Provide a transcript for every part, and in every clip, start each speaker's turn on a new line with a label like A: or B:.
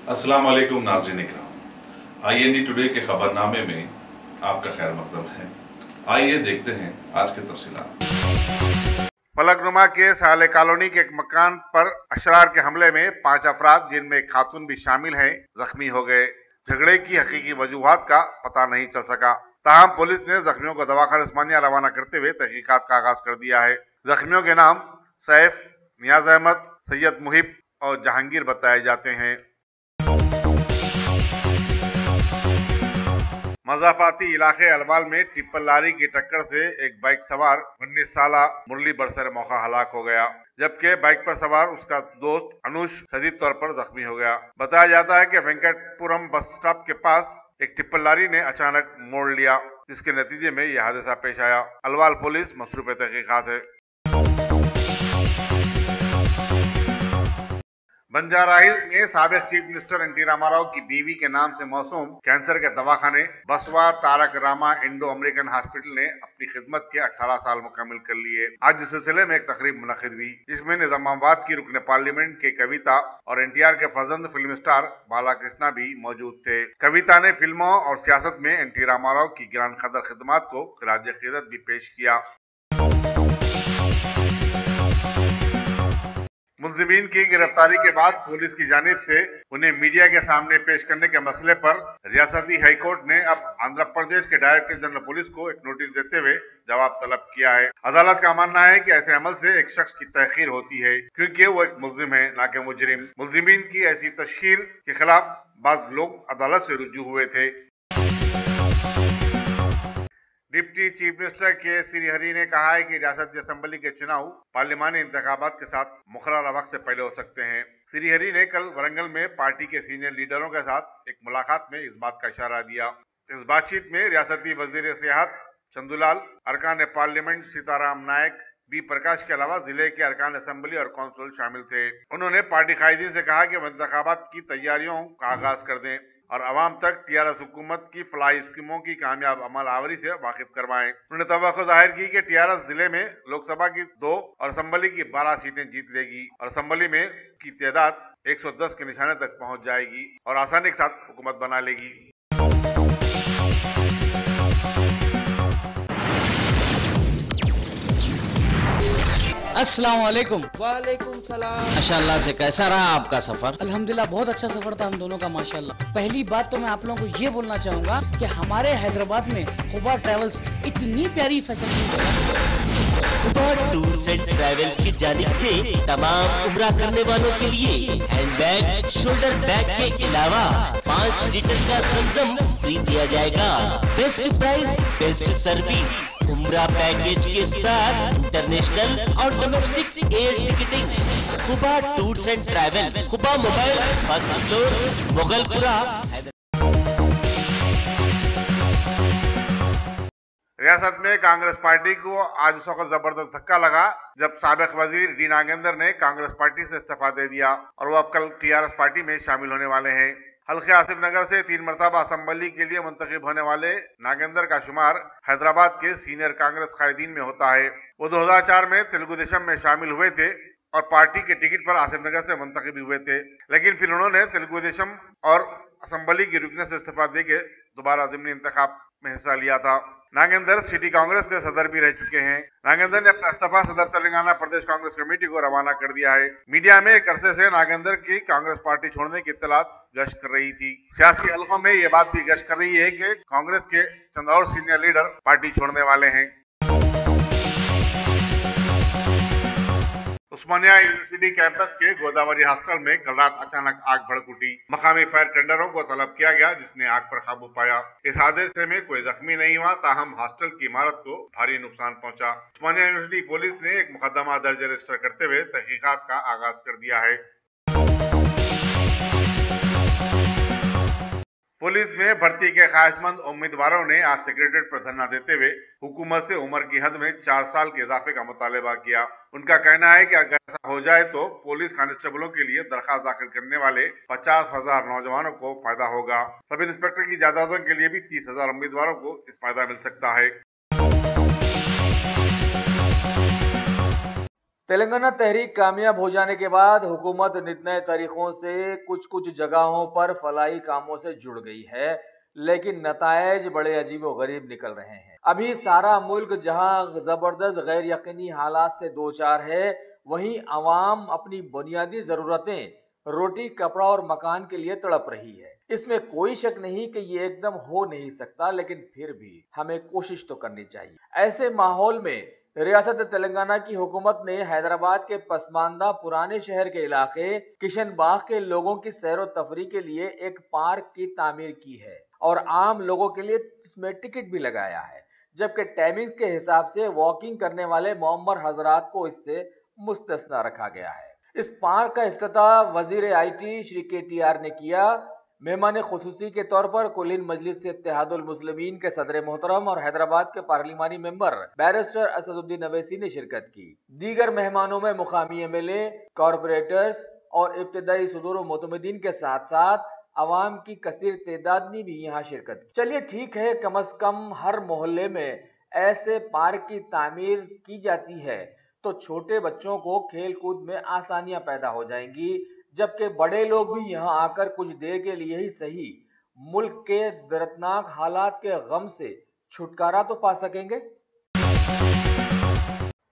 A: अस्सलाम वालेकुम नाज़रीन इकराम, IND टुडे के खबरनामे में आपका खैर मकदम है। आइए देखते हैं आज के तफसीलात।
B: फलकनुमा के साले कॉलोनी के एक मकान पर अशरार के हमले में 5 अफराद जिनमें एक खातून भी शामिल हैं जख्मी हो गए। झगड़े की हकीकी वजूहात का पता नहीं चल सका। ताहम पुलिस ने जख्मियों को दवाखाना उस्मानिया रवाना करते हुए तहकीकात का आगाज कर दिया है। जख्मियों के नाम सैफ, नियाज अहमद, सैयद मुहिब और जहांगीर बताए जाते हैं। मजाफाती इलाके अलवाल में टिप्पर लारी की टक्कर से एक बाइक सवार 19 साला मुरली बरसर मौका हलाक हो गया, जबकि बाइक पर सवार उसका दोस्त अनुष शदीद तौर पर जख्मी हो गया। बताया जाता है कि वेंकटपुरम बस स्टॉप के पास एक टिप्पर लारी ने अचानक मोड़ लिया, जिसके नतीजे में यह हादसा पेश आया। अलवाल पुलिस मसरूफ तहकीकात है। बंजारा हिल्स में साबिक चीफ मिनिस्टर एनटी रामाराव की बीवी के नाम से मौसूम कैंसर के दवाखाने Basava Tarak Rama Indo American hospital ने अपनी खिदमत के 18 साल मुकम्मल कर लिए। आज इस सिलसिले में एक तकरीब मुनक्किद हुई, जिसमें निजामाबाद की रुकन पार्लियामेंट के कविता और NTR के फजंद फिल्म स्टार बालाकृष्णा भी मौजूद थे। कविता ने फिल्मों और सियासत में एनटी रामाराव की गिरान कदर खिदमत को खिराज अकीदत भी पेश किया। मुलजिमीन की गिरफ्तारी के बाद पुलिस की जानिब से उन्हें मीडिया के सामने पेश करने के मसले पर रियासती हाईकोर्ट ने अब आंध्र प्रदेश के डायरेक्टर जनरल पुलिस को एक नोटिस देते हुए जवाब तलब किया है। अदालत का मानना है कि ऐसे अमल से एक शख्स की तहकीर होती है, क्योंकि वो एक मुलजिम है, न कि मुजरिम। मुलजिमीन की ऐसी तशहीर के खिलाफ बाज लोग अदालत से रुजू हुए थे। डिप्टी चीफ मिनिस्टर के श्रीहरि ने कहा है कि रियासती असेंबली के चुनाव पार्लिमानी इंतखाबात के साथ मुकर्रर वक्त से पहले हो सकते हैं। श्रीहरि ने कल वरंगल में पार्टी के सीनियर लीडरों के साथ एक मुलाकात में इस बात का इशारा दिया। इस बातचीत में रियासती वजीर सियाहत चंदूलाल, अरकान पार्लियामेंट सीताराम नायक, बी प्रकाश के अलावा जिले के अरकान असेंबली और कौंसिल शामिल थे। उन्होंने पार्टी कायदीन से कहा कि वह इंतखाबात की तैयारियों का आगाज कर दें और आवाम तक TRS हुकूमत की फलाही स्कीमों की कामयाब अमल आवरी से वाकिफ करवाएं। उन्होंने तवक्को जाहिर की कि TRS जिले में लोकसभा की 2 और असेंबली की 12 सीटें जीत लेगी और असेंबली में की तादाद 110 के निशाने तक पहुंच जाएगी और आसानी के साथ हुकूमत बना लेगी।
C: अस्सलाम वालेकुम।
D: वालेकुम सलाम।
C: माशाल्लाह से कैसा रहा आपका सफर?
D: अल्हम्दुलिल्लाह बहुत अच्छा सफर था हम दोनों का माशाल्लाह। पहली बात तो मैं आप लोगों को ये बोलना चाहूँगा कि हमारे हैदराबाद में खुबा ट्रैवल्स इतनी प्यारी facility
E: Khuba tours and travels की जानिब से तमाम उम्रा करने वालों के लिए हैंडबैग, शोल्डर बैग के अलावा 5 लीटर का संगम फ्री दिया जाएगा। बेस्ट प्राइस, बेस्ट सर्विस, उम्रा पैकेज के साथ इंटरनेशनल और domestic air ticketing. Khuba tours and travels, Khuba mobile, first floor, Mughalpura.
B: रियासत में कांग्रेस पार्टी को आज उस वक्त जबरदस्त धक्का लगा जब साबिक वजीर डी नागेंद्र ने कांग्रेस पार्टी से इस्तीफा दे दिया और वो अब कल TRS पार्टी में शामिल होने वाले हैं। हल्के आसिफ नगर से 3 मरतबा असेंबली के लिए मुंतखब होने वाले नागेंद्र का शुमार हैदराबाद के सीनियर कांग्रेस कायदीन में होता है। वो 2004 में तेलुगु देशम में शामिल हुए थे और पार्टी के टिकट पर आसिफ नगर से मुंतखब हुए थे, लेकिन फिर उन्होंने तेलुगु देशम और असेंबली की रुकने से इस्तीफा देके दोबारा ज़िमनी इंतखाब में हिस्सा लिया था। नागेंद्र सिटी कांग्रेस के सदर भी रह चुके हैं। नागेंद्र ने अपना इस्तीफा सदर तेलंगाना प्रदेश कांग्रेस कमेटी को रवाना कर दिया है। मीडिया में एक अरसे से नागेंद्र की कांग्रेस पार्टी छोड़ने की इत्तलात गश्त कर रही थी। सियासी हलकों में ये बात भी गश्त कर रही है कि कांग्रेस के चंद और सीनियर लीडर पार्टी छोड़ने वाले हैं। उस्मानिया यूनिवर्सिटी कैंपस के गोदावरी हॉस्टल में कल रात अचानक आग भड़क उठी। मकामी फायर टेंडरों को तलब किया गया, जिसने आग पर काबू पाया। इस हादसे में कोई जख्मी नहीं हुआ, ताहम हॉस्टल की इमारत को भारी नुकसान पहुंचा। उस्मानिया यूनिवर्सिटी पुलिस ने एक मुकदमा दर्ज रजिस्टर करते हुए तहकीकात का आगाज कर दिया है। पुलिस में भर्ती के ख्वाहिशमंद उम्मीदवारों ने आज सेक्रेटरीट पर धरना देते हुए हुकूमत से उम्र की हद में 4 साल के इजाफे का मुतालबा किया। उनका कहना है कि अगर ऐसा हो जाए तो पुलिस कांस्टेबलों के लिए दरखास्त दाखिल करने वाले 50,000 नौजवानों को फायदा होगा। सब इंस्पेक्टर की जायदादों के लिए भी 30,000 उम्मीदवारों को इस फायदा मिल सकता है।
F: तेलंगाना तहरीक कामयाब हो जाने के बाद हुकूमत नित नए तरीकों से कुछ जगहों पर फलाही कामों से जुड़ गई है, लेकिन नतायज बड़े अजीबो गरीब निकल रहे हैं। अभी सारा मुल्क जहां जबरदस्त गैर यकीनी हालात से दो चार है, वहीं अवाम अपनी बुनियादी जरूरतें रोटी, कपड़ा और मकान के लिए तड़प रही है। इसमें कोई शक नहीं कि ये एकदम हो नहीं सकता, लेकिन फिर भी हमें कोशिश तो करनी चाहिए। ऐसे माहौल में रियासत तेलंगाना की हुकूमत ने हैदराबाद के पसमानदा पुराने शहर के इलाके किशन बाग के लोगों की सैर व तफरी के लिए एक पार्क की तामीर की है और आम लोगों के लिए इसमें टिकट भी लगाया है, जबकि टाइमिंग के हिसाब से वॉकिंग करने वाले मोअम्मर हजरात को इससे मुस्तस्ना रखा गया है। इस पार्क का इफ्तिताह वजीर IT श्री KTR ने किया। मेहमान खुसूसी के तौर पर कुलीन मजलिस इत्तेहादुल मुस्लिमीन के सदर मोहतरम और हैदराबाद के पार्लिमानी मेंबर बैरिस्टर असदुद्दीन अवैसी ने शिरकत की। दीगर मेहमानों में मुकामी MLA, कॉरपोरेटर्स और इब्तदाई सुदूर मोतमदीन के साथ साथ अवाम की कसीर तादाद ने भी यहाँ शिरकत की। चलिए ठीक है, कम अज कम हर मोहल्ले में ऐसे पार्क की तामीर की जाती है तो छोटे बच्चों को खेल कूद में आसानियां पैदा हो जाएंगी, जबकि बड़े लोग भी यहाँ आकर कुछ देर के लिए ही सही मुल्क के दर्दनाक हालात के गम से छुटकारा तो पा सकेंगे।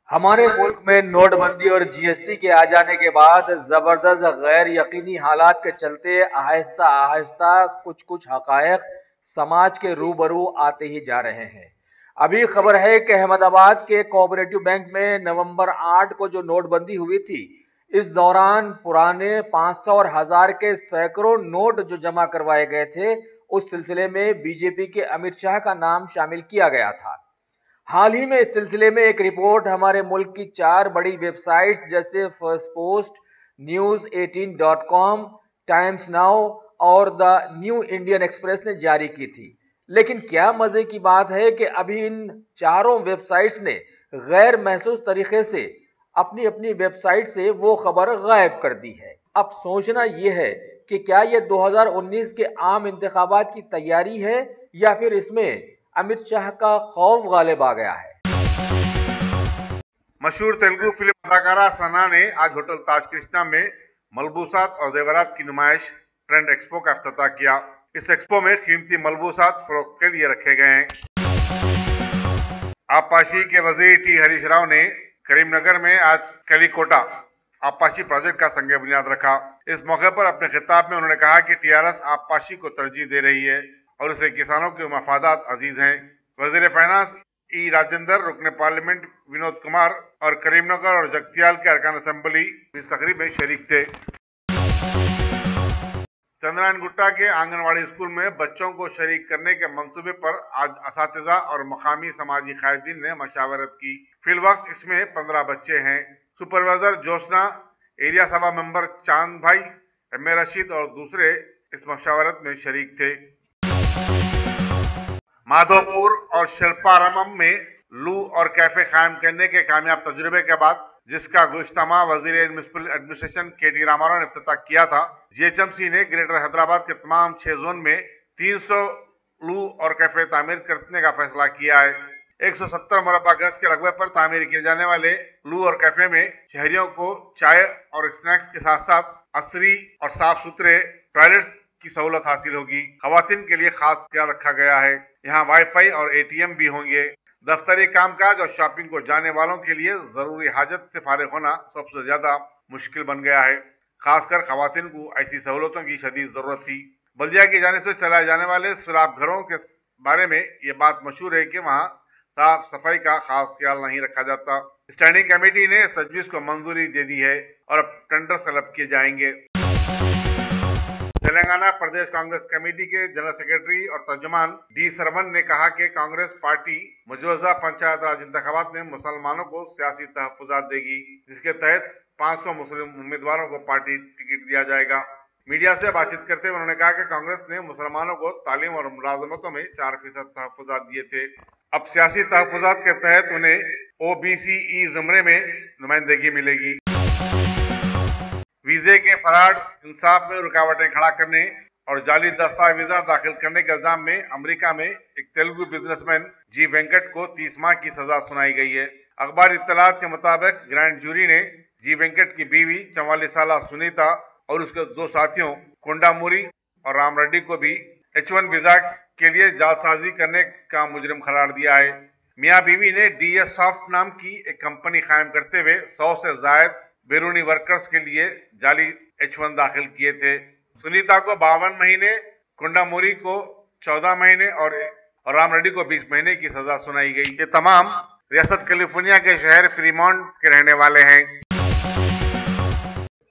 F: हमारे मुल्क में नोटबंदी और GST के आ जाने के बाद जबरदस्त गैर यकीनी हालात के चलते आहिस्ता आहिस्ता कुछ हकायक समाज के रूबरू आते ही जा रहे हैं। अभी खबर है कि अहमदाबाद के कोऑपरेटिव बैंक में नवंबर 8 को जो नोटबंदी हुई थी, इस दौरान पुराने 500 और 1000 के सैकड़ों नोट जो जमा करवाए गए थे, उस सिलसिले में BJP के अमित शाह का नाम शामिल किया गया था। हाल ही में इस सिलसिले में एक रिपोर्ट हमारे मुल्क की 4 बड़ी वेबसाइट्स जैसे first post, news18.com, times now और द न्यू इंडियन एक्सप्रेस ने जारी की थी। लेकिन क्या मजे की बात है कि अभी इन चारों वेबसाइट्स ने गैर महसूस तरीके से अपनी अपनी वेबसाइट से वो खबर गायब कर दी है। अब सोचना यह है कि क्या यह 2019 के आम इंतखाबात की तैयारी है या फिर इसमें अमित शाह का खौफ गालिब आ गया है।
B: मशहूर तेलुगु फिल्म अदाकारा सना ने आज होटल ताज कृष्णा में मलबूसात और जेवरात की नुमाइश ट्रेंड एक्सपो का इफ्तिताह किया। इस एक्सपो में कीमती मलबूसात फरोख्त के लिए रखे गए हैं। आबपाशी के वजीर T हरीश राव ने करीमनगर में आज कलीकोटा आबपाशी प्रोजेक्ट का संग बुनियाद रखा। इस मौके पर अपने खिताब में उन्होंने कहा कि TRS आबपाशी को तरजीह दे रही है और उसे किसानों के मफादात अजीज हैं। वजीर फाइनेंस E राजेंद्र, रुकने पार्लियामेंट विनोद कुमार और करीमनगर और जगतियाल के अरकान असेंबली इस तकरीब में शरीक थे। चंद्रायन गुट्टा के आंगनवाड़ी स्कूल में बच्चों को शरीक करने के मंसूबे पर आज असातिज़ा और मकामी समाजी कायदीन ने मशावरत की। फिलवक्त इसमें 15 बच्चे हैं। सुपरवाइजर जोशना, एरिया सभा मेंबर चांद भाई, MA रशीद और दूसरे इस मशावरत में शरीक थे। माधोपुर और शिल्पारामम में लू और कैफे कायम करने के कामयाब तजुर्बे के बाद, जिसका गुज़श्ता माह वज़ीर म्युनिसिपल एडमिनिस्ट्रेशन KT रामाराव ने इफ्तिताह किया था, GHMC ने ग्रेटर हैदराबाद के तमाम 6 जोन में 300 लू और कैफे तामीर करने का फैसला किया है। 170 मुरब्बा गज के रकबे पर तामीर किए जाने वाले लू और कैफे में शहरियों को चाय और स्नैक्स के साथ साथ असरी और साफ सुथरे टॉयलेट्स की सहूलत हासिल होगी। खवातीन के लिए खास ख्याल रखा गया है। यहाँ वाईफाई और ATM भी होंगे। दफ्तरी कामकाज और शॉपिंग को जाने वालों के लिए जरूरी हाजत से फारिग होना सबसे ज्यादा मुश्किल बन गया है। खासकर खवातीन को ऐसी सहूलतों की शदीद जरूरत थी। बल्दिया की जानिब से चलाए जाने वाले सुराब घरों के बारे में ये बात मशहूर है कि वहाँ साफ सफाई का खास ख्याल नहीं रखा जाता। स्टैंडिंग कमेटी ने इस तजवीज को मंजूरी दे दी है और अब टेंडर तलब किए जाएंगे। तेलंगाना प्रदेश कांग्रेस कमेटी के जनरल सेक्रेटरी और तर्जुमान D सरवन ने कहा कि कांग्रेस पार्टी मुजवजा पंचायत राज इंतखाबात में मुसलमानों को सियासी तहफ्फुजात देगी, जिसके तहत 500 मुस्लिम उम्मीदवारों को पार्टी टिकट दिया जाएगा। मीडिया से बातचीत करते हुए उन्होंने कहा कि कांग्रेस ने मुसलमानों को तालीम और मुलाजमतों में 4% तहफ्फुजात दिए थे। अब सियासी तहफ्फुजात के तहत उन्हें OBCE जुमरे में नुमाइंदगी मिलेगी। वीजे के फराड, इंसाफ में रुकावटें खड़ा करने और जाली दस्तावेजा दाखिल करने के इल्जाम में अमेरिका में एक तेलुगु बिजनेसमैन G वेंकट को 30 माह की सजा सुनाई गई है। अखबार इत्तलात के मुताबिक ग्रैंड जूरी ने जी वेंकट की बीवी 44 साल सुनीता और उसके 2 साथियों कोंडामुरी और राम रेड्डी को भी H1 वीजा के लिए जालसाजी करने का मुजरिम करार दिया है। मियां बीवी ने DS सॉफ्ट नाम की एक कंपनी कायम करते हुए 100 से ज्यादा बैरूनी वर्कर्स के लिए जाली H1 दाखिल किए थे। सुनीता को 52 महीने, कोंडामुरी को 14 महीने और राम रेड्डी को 20 महीने की सजा सुनाई गई। ये तमाम रियासत कैलिफोर्निया के शहर फ्रीमॉन्ट के रहने वाले हैं।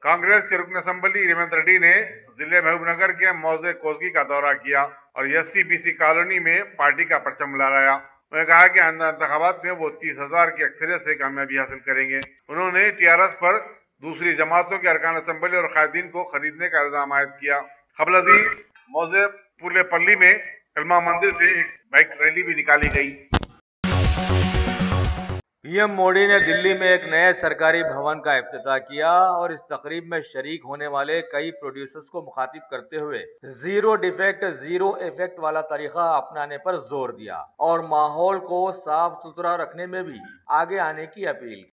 B: कांग्रेस के रुकन असम्बली रेवंत रेड्डी ने जिले महबूबनगर के मौजे कोसगी का दौरा किया और SC-BC कॉलोनी में पार्टी का परचम लहराया। उन्होंने कहा कि आइंदा इंतखाबात में वो 30,000 की अक्सरियत से कामयाबी हासिल करेंगे। उन्होंने TRS पर दूसरी जमातों के अरकान असम्बली और कायदीन को खरीदने का इल्जाम आयद किया। खबलजी मौजे पुलेपल्ली में कलमा मंदिर से एक बाइक रैली भी निकाली गई।
F: पीएम मोदी ने दिल्ली में एक नए सरकारी भवन का इफ्तिताह किया और इस तकरीब में शरीक होने वाले कई प्रोड्यूसर्स को मुखातिब करते हुए जीरो डिफेक्ट जीरो इफेक्ट वाला तरीका अपनाने पर जोर दिया और माहौल को साफ सुथरा रखने में भी आगे आने की अपील की।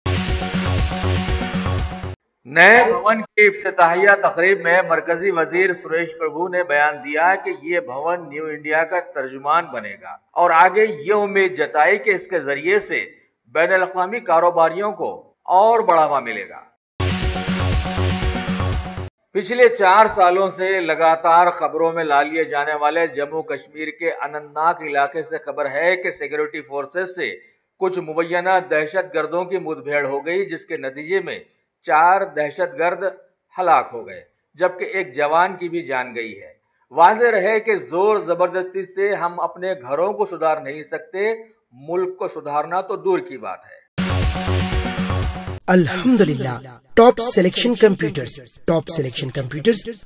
F: नए भवन की इफ्तिताहिया तकरीब में मरकजी वजीर सुरेश प्रभु ने बयान दिया कि ये भवन न्यू इंडिया का तर्जुमान बनेगा और आगे ये उम्मीद जताई कि इसके जरिए से बैनुल-अक़वामी कारोबारियों को और बढ़ावा मिलेगा। पिछले 4 सालों से लगातार खबरों में ला लिए जाने वाले जम्मू कश्मीर के अनंतनाग इलाके से खबर है कि सिक्योरिटी फोर्सेस से कुछ मुबैना दहशतगर्दों की मुठभेड़ हो गई, जिसके नतीजे में 4 दहशतगर्द हलाक हो गए जबकि एक जवान की भी जान गई है। वाज़ेह रहे कि जोर जबरदस्ती से हम अपने घरों को सुधार नहीं सकते, मुल्क को सुधारना तो दूर की बात है।
G: अल्हम्दुलिल्लाह, top selection computers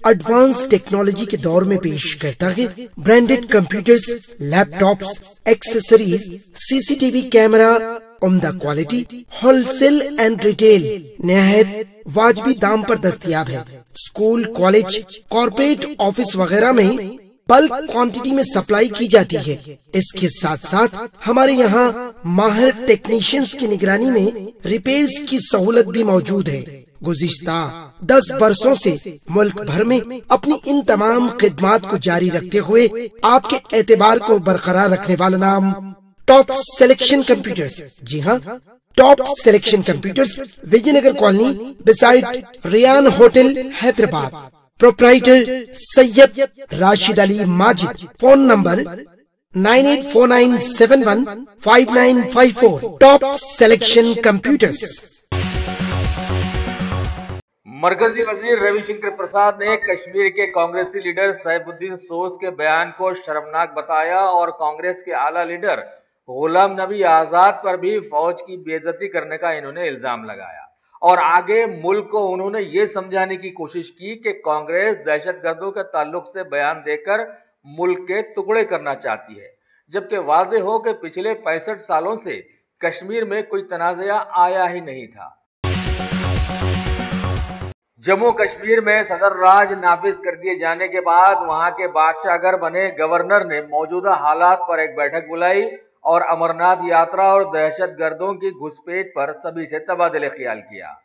G: advance technology के दौर में पेश करता है branded computers, laptops, accessories, CCTV camera, उम्दा क्वालिटी, होलसेल एंड रिटेल निहायत वाजबी दाम पर दस्तयाब है। स्कूल, कॉलेज, कॉर्पोरेट ऑफिस वगैरह में बल्क क्वांटिटी में सप्लाई की जाती है। इसके साथ साथ हमारे यहाँ माहिर टेक्नीशियंस की निगरानी में रिपेयर्स की सहूलत भी मौजूद है। गुज़िश्ता 10 बरसों से मुल्क भर में अपनी इन तमाम खिदमात को जारी रखते हुए आपके एतबार को बरकरार रखने वाला नाम टॉप सिलेक्शन कंप्यूटर्स। जी हाँ, top selection computers, Vijayanagar colony beside Riyan hotel, Hyderabad. Proprietor Syed Rashid Ali Majid. Phone number 9849715954। Top selection computers.
F: मरकजी वजीर रविशंकर प्रसाद ने कश्मीर के कांग्रेसी लीडर सैफुद्दीन सोज के बयान को शर्मनाक बताया और कांग्रेस के आला लीडर गुलाम नबी आजाद पर भी फौज की बेइज्जती करने का इन्होंने इल्जाम लगाया और आगे मुल्क को उन्होंने ये समझाने की कोशिश की कि कांग्रेस दहशतगर्दों के ताल्लुक से बयान देकर मुल्क के टुकड़े करना चाहती है, जबकि वाज़ेह हो कि पिछले 65 सालों से कश्मीर में कोई तनाज़ा आया ही नहीं था। जम्मू कश्मीर में सदर राज नाफिज कर दिए जाने के बाद वहां के बादशाहगर बने गवर्नर ने मौजूदा हालात पर एक बैठक बुलाई और अमरनाथ यात्रा और दहशतगर्दों की घुसपैठ पर सभी से तबादले ख्याल किया।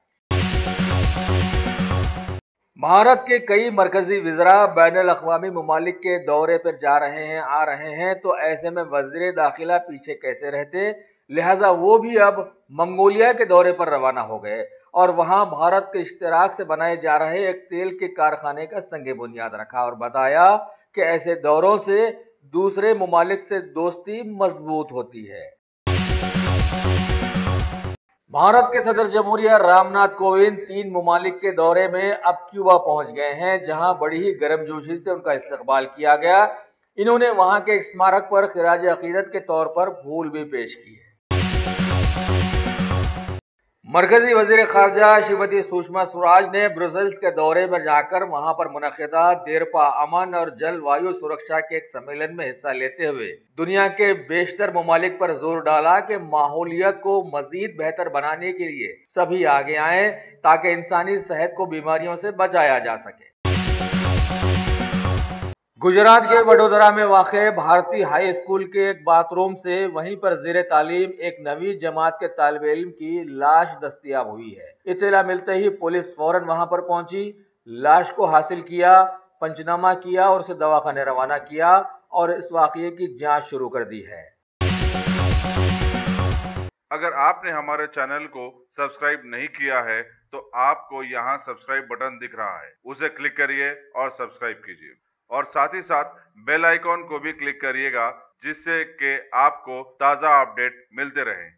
F: भारत के कई मरकजी वज़रा बैनुल-अक़वामी ममालिक के दौरे पर जा रहे हैं, आ रहे हैं, तो ऐसे में वज़ीर दाखिला पीछे कैसे रहते, लिहाजा वो भी अब मंगोलिया के दौरे पर रवाना हो गए और वहां भारत के इश्तिराक से बनाए जा रहे एक तेल के कारखाने का संगे बुनियाद रखा और बताया कि ऐसे दौरों से दूसरे ममालिक से दोस्ती मजबूत होती है। भारत के सदर जमहूरिया रामनाथ कोविंद 3 ममालिक के दौरे में अब क्यूबा पहुंच गए हैं, जहां बड़ी ही गर्मजोशी से उनका इस्तकबाल किया गया। इन्होंने वहां के एक स्मारक पर खिराज अकीदत के तौर पर फूल भी पेश किए। मरकजी वजीर खारजा श्रीमती सुषमा स्वराज ने ब्रुसेल्स के दौरे पर जाकर वहां पर मुनक़िदा देरपा अमन और जलवायु सुरक्षा के एक सम्मेलन में हिस्सा लेते हुए दुनिया के बेशतर ममालिक पर जोर डाला कि माहौलियत को मजीद बेहतर बनाने के लिए सभी आगे आए ताकि इंसानी सेहत को बीमारियों से बचाया जा सके। गुजरात के वडोदरा में वाक़े भारतीय हाई स्कूल के एक बाथरूम से वहीं पर ज़ेरे तालीम एक नवी जमात के तालिब इल्म की लाश दस्तयाब हुई है। इत्तला मिलते ही पुलिस फौरन वहां पर पहुंची, लाश को हासिल किया, पंचनामा किया और उसे दवाखाने रवाना किया और इस वाक़ये की जांच शुरू कर दी है।
B: अगर आपने हमारे चैनल को सब्सक्राइब नहीं किया है तो आपको यहाँ सब्सक्राइब बटन दिख रहा है, उसे क्लिक करिए और सब्सक्राइब कीजिए और साथ ही साथ बेल आइकॉन को भी क्लिक करिएगा जिससे कि आपको ताज़ा अपडेट मिलते रहें।